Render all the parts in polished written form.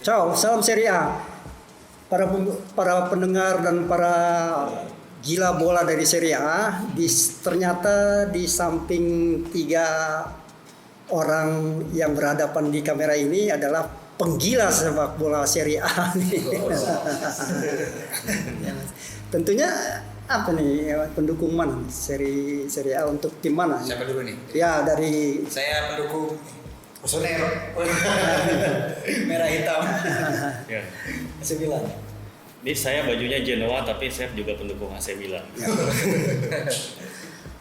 Ciao, salam Serie A. Para pendengar dan para gila bola dari Serie A, ternyata di samping 3 orang yang berhadapan di kamera ini adalah penggila sepak bola Serie A nih. Tentunya apa nih pendukung mana Serie A untuk tim mana? Siapa dulu nih? Ya dari Saya pendukung Personero. Merah hitam. Ya. AC Milan. Ini saya bajunya Genoa tapi saya juga pendukung AC Milan.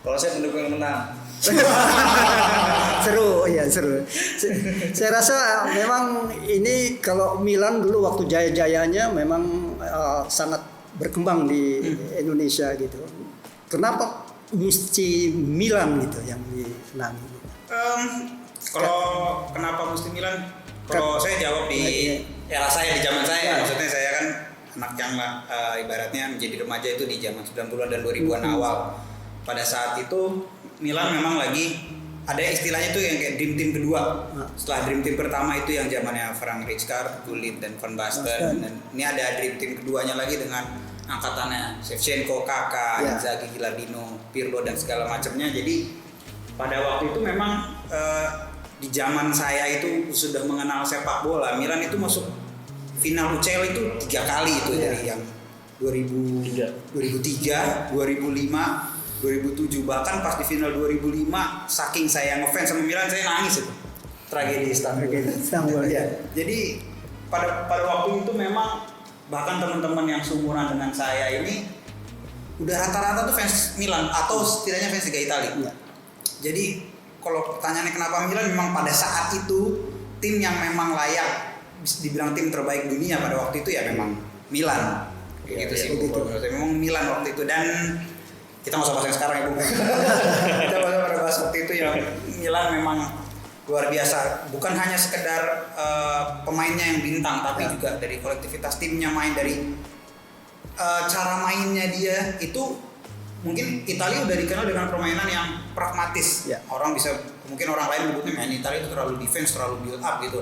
Kalau saya pendukung yang menang. seru. Saya rasa memang ini kalau Milan dulu waktu jaya-jayanya memang sangat berkembang di Indonesia gitu. Kenapa mesti Milan gitu yang disenangi? Kalau kenapa mesti Milan? Kalau saya jawab di era saya, di zaman saya. Maksudnya saya kan anak yang ibaratnya menjadi remaja itu di zaman 90-an dan 2000-an awal. Pada saat itu Milan memang lagi ada istilahnya tuh yang kayak dream team kedua. Setelah dream team pertama itu yang zamannya Frank Rijkaard, Gullit dan Van Basten. Dan ini ada dream team keduanya lagi dengan angkatannya Shevchenko, Kakak, Inzaghi, Gilardino, Pirlo dan segala macamnya. Jadi pada waktu itu memang di zaman saya itu sudah mengenal sepak bola. Milan itu masuk final UCL itu 3 kali itu dari yang 2003, 2005, 2007, bahkan pas di final 2005 saking saya ngefans sama Milan saya nangis itu. Tragedi Istanbul ya. Jadi pada waktu itu memang bahkan teman-teman yang seumuran dengan saya ini udah rata-rata tuh fans Milan atau setidaknya fans Liga Italia. Ya. Jadi kalau pertanyaannya kenapa Milan, memang pada saat itu tim yang memang layak dibilang tim terbaik dunia pada waktu itu ya memang Milan. Gitu sih Bu. Memang Milan waktu itu, dan kita nggak usah bahas yang sekarang ya Bu. Kita bahas waktu itu ya Milan memang luar biasa. Bukan hanya sekedar pemainnya yang bintang, tapi juga dari kolektivitas timnya, main dari cara mainnya dia itu. Mungkin Italia udah dikenal dengan permainan yang pragmatis. Orang bisa, mungkin orang lain menyebutnya main Italia itu terlalu defense, terlalu build up gitu.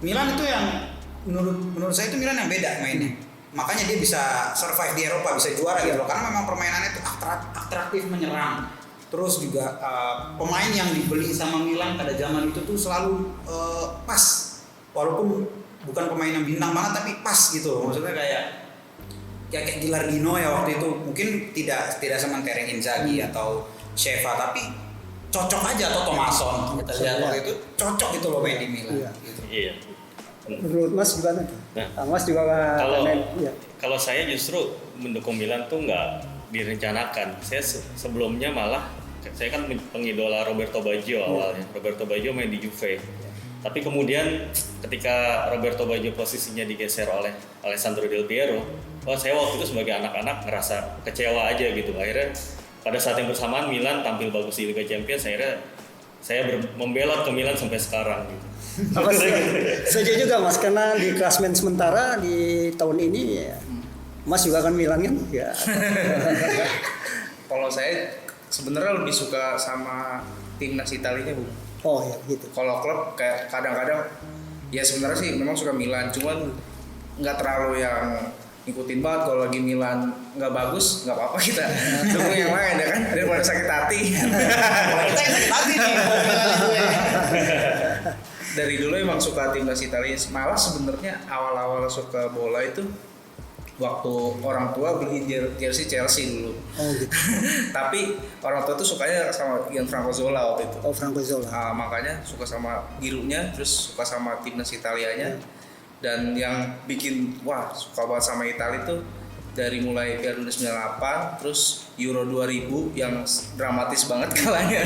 Milan itu yang menurut saya itu Milan yang beda mainnya. Makanya dia bisa survive di Eropa, bisa juara gitu loh. Karena memang permainannya itu atraktif, menyerang. Terus juga pemain yang dibeli sama Milan pada zaman itu tuh selalu pas. Walaupun bukan pemain yang bintang banget tapi pas gitu loh. Maksudnya kayak Gilardino ya waktu itu mungkin tidak sementereng Inzaghi atau Sheva, tapi cocok aja, atau Thomasson kita lihat waktu itu cocok gitu loh main di Milan. Iya. Menurut Mas gimana? Mas juga kalau saya justru mendukung Milan tuh nggak direncanakan. Saya sebelumnya malah saya kan pengidola Roberto Baggio awalnya. Roberto Baggio main di Juve. Tapi kemudian ketika Roberto Baggio posisinya digeser oleh Alessandro Del Piero, saya waktu itu sebagai anak-anak ngerasa kecewa aja gitu. Akhirnya pada saat yang bersamaan Milan tampil bagus di Liga Champions, akhirnya saya membelot ke Milan sampai sekarang gitu. Setuju juga Mas, karena di klasmen sementara di tahun ini Mas juga kan Milan kan? Ya. Kalau saya sebenarnya lebih suka sama timnas Italianya Bu. Oh ya gitu. Kalau klub kayak kadang-kadang ya sebenarnya sih memang suka Milan, cuman nggak terlalu yang ngikutin banget. Kalau lagi Milan nggak bagus nggak apa-apa, kita tunggu yang lain ya kan, daripada sakit hati. Kita yang sakit hati nih. Dari dulu emang suka timnas Italia. Malah sebenarnya awal-awal suka bola itu waktu orang tua beli jersey Chelsea dulu. Oh gitu. Tapi orang tua tuh sukanya sama Gianfranco Zola waktu itu. Oh, Franco Zola. Makanya suka sama birunya, terus suka sama timnas Italianya. Dan yang bikin suka banget sama Italia tuh dari mulai Piala Dunia 98, terus Euro 2000 yang dramatis banget kalahnya.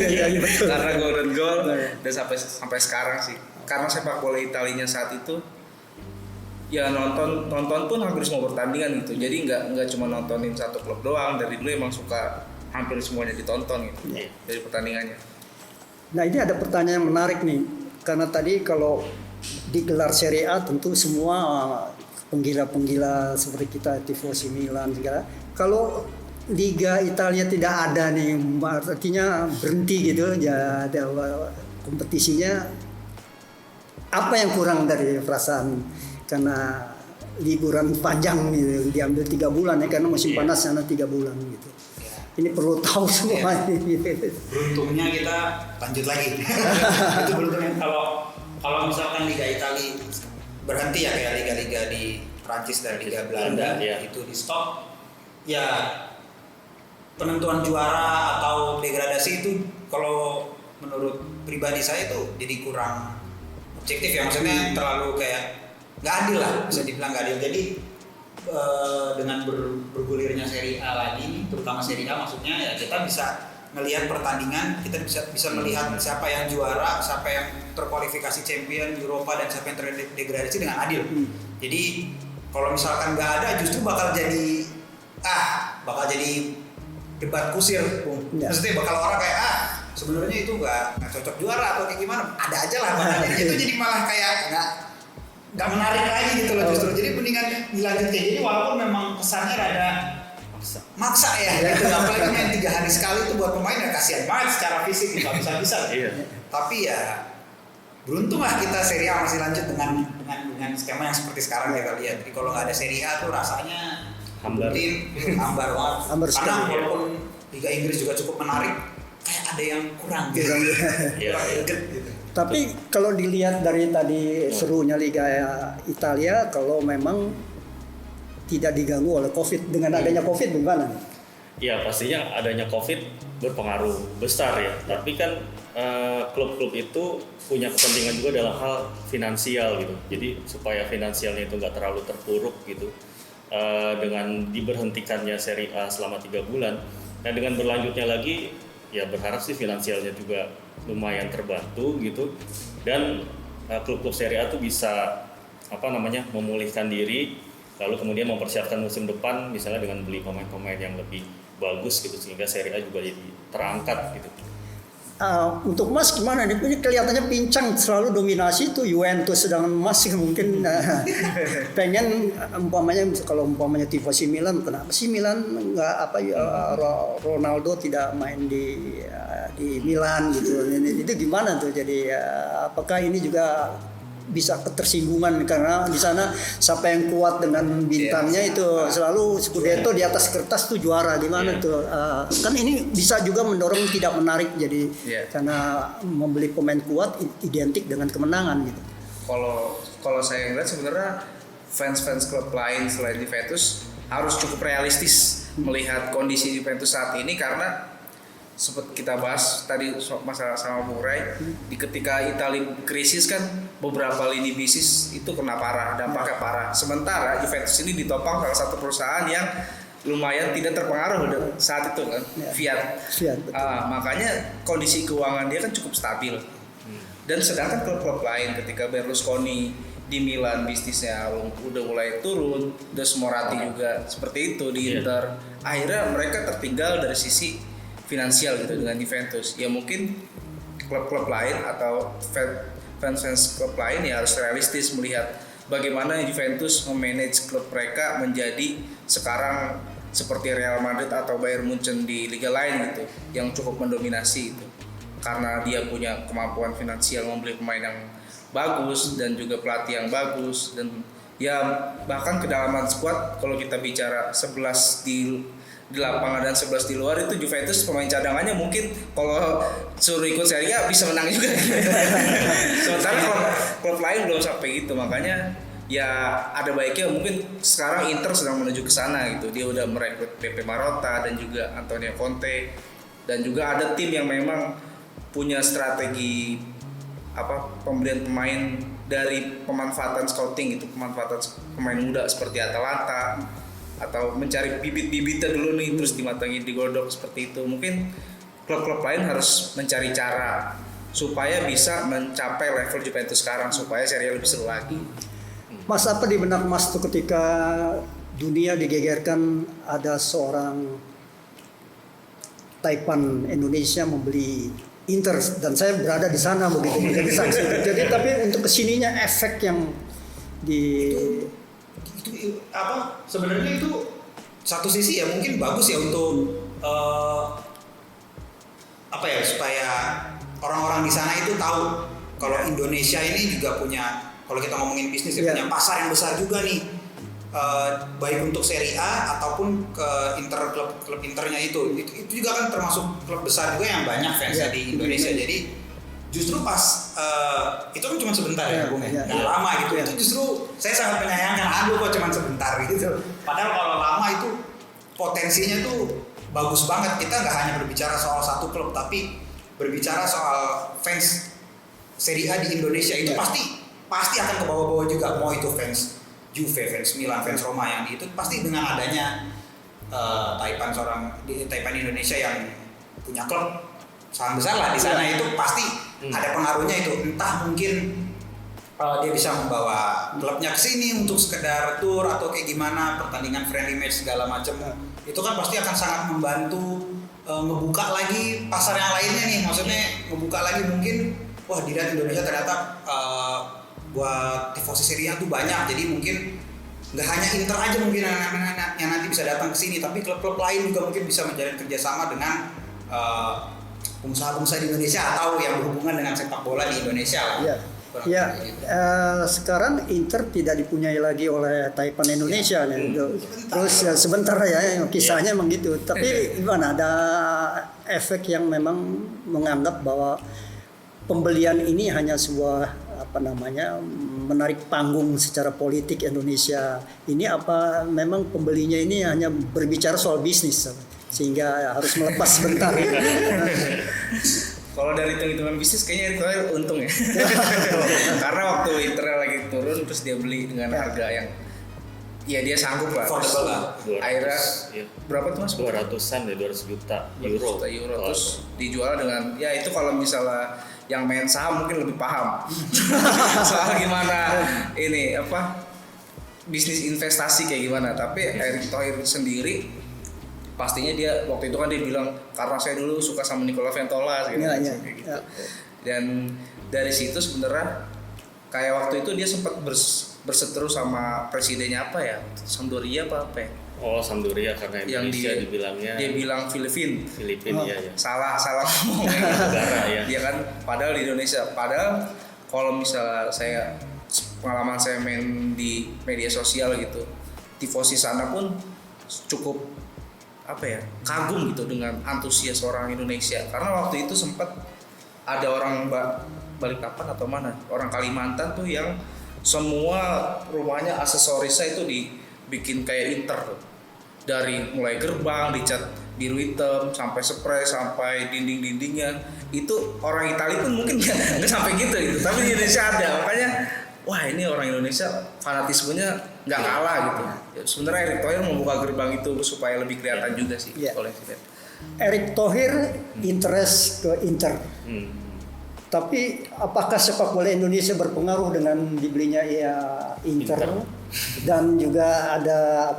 Iya betul. Karena golden goal dan sampai sekarang sih. Karena sepak bola Italianya saat itu ya nonton pun hampir semua pertandingan gitu. Jadi nggak cuma nontonin satu klub doang. Dari dulu emang suka hampir semuanya ditonton gitu dari pertandingannya. Nah ini ada pertanyaan yang menarik nih, karena tadi kalau digelar Serie A tentu semua penggila-penggila seperti kita tifosi Milan segala. Kalau Liga Italia tidak ada nih, artinya berhenti gitu ya, ada kompetisinya. apa yang kurang dari perasaan karena liburan panjang nih, diambil 3 bulan ya karena musim panas sana 3 bulan gitu. Ini perlu tahu semua. Beruntungnya kita lanjut lagi. Itu beruntungnya kalau misalkan Liga Italia berhenti ya kayak liga-liga di Prancis dan Liga Belanda itu di stop, ya penentuan juara atau degradasi itu kalau menurut pribadi saya itu jadi kurang objektif ya, maksudnya terlalu kayak nggak adil lah, bisa dibilang nggak adil. Jadi dengan bergulirnya Serie A lagi, terutama Serie A maksudnya ya kita bisa melihat pertandingan, kita bisa melihat siapa yang juara, siapa yang terkualifikasi champion Eropa dan siapa yang terdegradasi dengan adil. Jadi kalau misalkan nggak ada justru bakal jadi debat kusir, maksudnya bakal orang kayak sebenarnya itu nggak cocok juara atau kayak gimana, ada aja lah makanya itu jadi malah kayak nggak menarik lagi gitu loh justru. Jadi mendingan dilanjut kayak gini walaupun memang kesannya rada maksa ya gitu. Apalagi main 3 hari sekali itu buat pemain ya kasihan banget secara fisik nggak bisa tapi ya beruntung lah kita Serie A masih lanjut dengan skema yang seperti sekarang kita lihat. Jadi kalau nggak ada Serie A tuh rasanya hambar banget karena walaupun Liga Inggris juga cukup menarik, kayak ada yang kurang gitu. Tapi kalau dilihat dari tadi serunya Liga Italia, kalau memang tidak diganggu oleh Covid, dengan adanya Covid gimana? Ya pastinya adanya Covid berpengaruh besar ya. Tapi kan klub-klub itu punya kepentingan juga dalam hal finansial gitu. Jadi supaya finansialnya itu nggak terlalu terpuruk gitu. Dengan diberhentikannya Serie A selama 3 bulan, dan dengan berlanjutnya lagi ya berharap sih finansialnya juga lumayan terbantu gitu, dan klub-klub Serie A tuh bisa memulihkan diri, lalu kemudian mempersiapkan musim depan misalnya dengan beli pemain-pemain yang lebih bagus gitu sehingga Serie A juga jadi terangkat gitu. Untuk Mas gimana nih? Ini kelihatannya pincang, selalu dominasi tuh Juventus, sedangkan Mas mungkin pengen kalau umpamanya tifosi Milan, kenapa sih Milan nggak Ronaldo tidak main di Milan gitu? Itu gimana tuh? Jadi apakah ini juga bisa ketersinggungan karena di sana siapa yang kuat dengan bintangnya itu selalu Scudetto di atas kertas tuh juara, gimana tuh kan ini bisa juga mendorong tidak menarik jadi karena membeli pemain kuat identik dengan kemenangan gitu. Kalau saya lihat sebenarnya fans klub lain selain Juventus harus cukup realistis melihat kondisi Juventus saat ini, karena seperti kita bahas tadi masalah sama Bung Ray, di ketika Italia krisis kan beberapa lini bisnis itu kena parah, dampaknya parah. Sementara Juventus ini ditopang salah satu perusahaan yang lumayan tidak terpengaruh saat itu kan, Fiat. Makanya kondisi keuangan dia kan cukup stabil. Dan sedangkan klub-klub lain ketika Berlusconi di Milan bisnisnya udah mulai turun, terus Moratti juga seperti itu di Inter, akhirnya mereka tertinggal dari sisi finansial gitu dengan Juventus. Ya mungkin klub-klub lain atau fans klub lain ya harus realistis melihat bagaimana Juventus memanage klub mereka menjadi sekarang seperti Real Madrid atau Bayern Munchen di liga lain gitu, yang cukup mendominasi itu. Karena dia punya kemampuan finansial membeli pemain yang bagus dan juga pelatih yang bagus, dan ya bahkan kedalaman skuad kalau kita bicara 11 di lapangan dan 11 di luar itu Juventus pemain cadangannya mungkin kalau suruh ikut Serie A bisa menang juga. Sementara klub lain belum sampai gitu, makanya ya ada baiknya mungkin sekarang Inter sedang menuju ke sana gitu. Dia udah merekrut Pepe Marotta dan juga Antonio Conte, dan juga ada tim yang memang punya strategi pembelian pemain dari pemanfaatan scouting gitu, pemanfaatan pemain muda seperti Atalanta, atau mencari bibit-bibitnya dulu nih terus dimatangi digodok seperti itu. Mungkin klub-klub lain harus mencari cara supaya bisa mencapai level Juventus sekarang supaya Serie A lebih seru lagi. Mas, apa di benak Mas tuh ketika dunia digegerkan ada seorang Taipan Indonesia membeli Inter, dan saya berada di sana begitu menjadi saksi. Jadi tapi untuk kesininya efek yang itu sebenarnya itu satu sisi ya mungkin bagus ya untuk supaya orang-orang di sana itu tahu kalau Indonesia ini juga punya, kalau kita ngomongin bisnis ya, punya pasar yang besar juga nih, baik untuk Serie A ataupun ke klub internya itu juga kan termasuk klub besar juga yang banyak fansnya di Indonesia. Jadi justru pas itu kan cuma sebentar ya Bung, nggak lama gitu. Itu justru saya sangat menyayangkan, aduh kok cuma sebentar gitu. Padahal kalau lama itu potensinya tuh bagus banget. Kita nggak hanya berbicara soal satu klub, tapi berbicara soal fans Serie A di Indonesia itu pasti akan ke bawah-bawah juga. Mau itu fans Juve, fans Milan, fans Roma yang itu pasti dengan adanya Taipan Indonesia yang punya klub sangat besar lah di sana, itu pasti ada pengaruhnya itu. Entah mungkin dia bisa membawa klubnya ke sini untuk sekedar tour atau kayak gimana, pertandingan friendly match segala macam. Itu kan pasti akan sangat membantu ngebuka lagi pasar yang lainnya nih. Maksudnya ngebuka lagi mungkin, wah dilihat Indonesia ternyata buat tifosi Serie A tuh banyak. Jadi mungkin nggak hanya Inter aja mungkin yang nanti bisa datang ke sini, tapi klub-klub lain juga mungkin bisa menjalin kerjasama dengan pengusaha-pengusaha di Indonesia atau yang berhubungan dengan sepak bola di Indonesia lah. Sekarang Inter tidak dipunyai lagi oleh Taipan Indonesia terus sebentar ya kisahnya emang gitu. Tapi gimana, ada efek yang memang menganggap bahwa pembelian ini hanya sebuah menarik panggung secara politik Indonesia ini, apa memang pembelinya ini hanya berbicara soal bisnis sehingga harus melepas sebentar? Kalau dari hitung-hitungan bisnis kayaknya Erick Thohir untung ya. Karena waktu Inter lagi turun terus dia beli dengan harga yang dia sanggup lah. Affordable lah. Akhirnya berapa tuh Mas? 200 juta euro. Terus dijual dengan itu kalau misalnya yang main saham mungkin lebih paham soal gimana ini bisnis investasi kayak gimana. Tapi Erick Thohir sendiri pastinya dia waktu itu kan dia bilang karena saya dulu suka sama Nicola Ventola gitu. Dan dari situ sebenarnya kayak waktu itu dia sempat berseteru sama presidennya Sampdoria apa ya? Oh, Sampdoria karena Indonesia dibilangnya. Dia bilang Filipina ya. Salah ngomong negara ya. Dia kan padahal di Indonesia. Padahal kalau misalnya pengalaman saya main di media sosial gitu, tifosi sana pun cukup kagum gitu dengan antusias orang Indonesia. Karena waktu itu sempat ada orang Balikpapan atau mana, orang Kalimantan tuh yang semua rumahnya aksesorisnya itu dibikin kayak Inter tuh. Dari mulai gerbang dicat biru hitam sampai spray sampai dinding-dindingnya itu orang Italia pun mungkin nggak sampai gitu, tapi di Indonesia ada. Makanya wah ini orang Indonesia fanatismenya nggak kalah gitu. Sebenarnya Erick Thohir membuka gerbang itu supaya lebih kelihatan juga sih oleh kita. Erick Thohir interest ke Inter. Tapi apakah sepak bola Indonesia berpengaruh dengan dibelinya Inter? Dan juga ada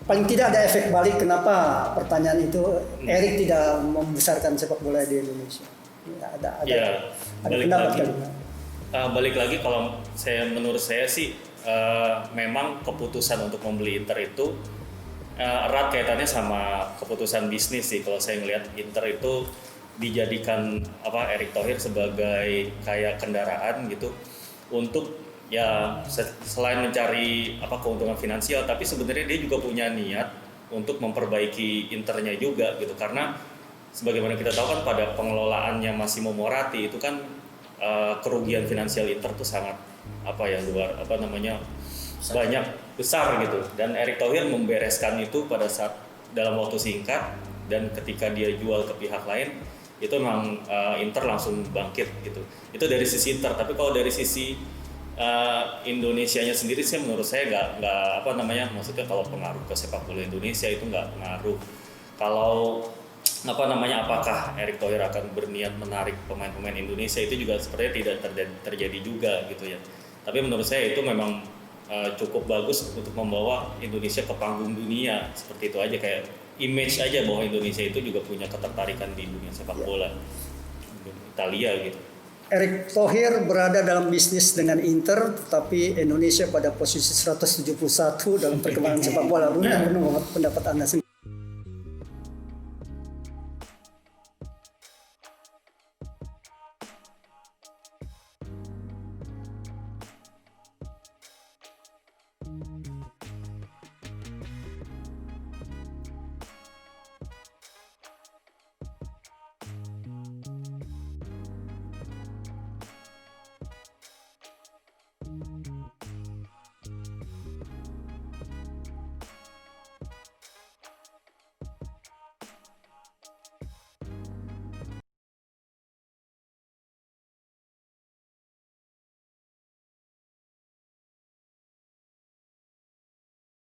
paling tidak ada efek balik, kenapa pertanyaan itu Erick tidak membesarkan sepak bola di Indonesia? Ada pendapat kan? Balik lagi kalau menurut saya sih memang keputusan untuk membeli Inter itu erat kaitannya sama keputusan bisnis sih. Kalau saya ngelihat Inter itu dijadikan Erick Thohir sebagai kayak kendaraan gitu untuk selain mencari keuntungan finansial, tapi sebenarnya dia juga punya niat untuk memperbaiki Internya juga gitu. Karena sebagaimana kita tahu kan pada pengelolaannya Massimo Moratti itu kan kerugian finansial Inter tuh sangat banyak besar gitu. Dan Erick Thohir membereskan itu pada saat dalam waktu singkat, dan ketika dia jual ke pihak lain itu memang Inter langsung bangkit gitu. Itu dari sisi Inter. Tapi kalau dari sisi Indonesianya sendiri sih menurut saya nggak maksudnya kalau pengaruh ke sepak bola Indonesia itu nggak pengaruh. Kalau apakah Erick Thohir akan berniat menarik pemain-pemain Indonesia, itu juga sepertinya tidak terjadi juga gitu ya. Tapi menurut saya itu memang cukup bagus untuk membawa Indonesia ke panggung dunia, seperti itu aja, kayak image aja bahwa Indonesia itu juga punya ketertarikan di dunia sepak bola Italia gitu. Erick Thohir berada dalam bisnis dengan Inter, tetapi Indonesia pada posisi 171 dalam perkembangan sepak bola. Benar pendapat Anda sendiri.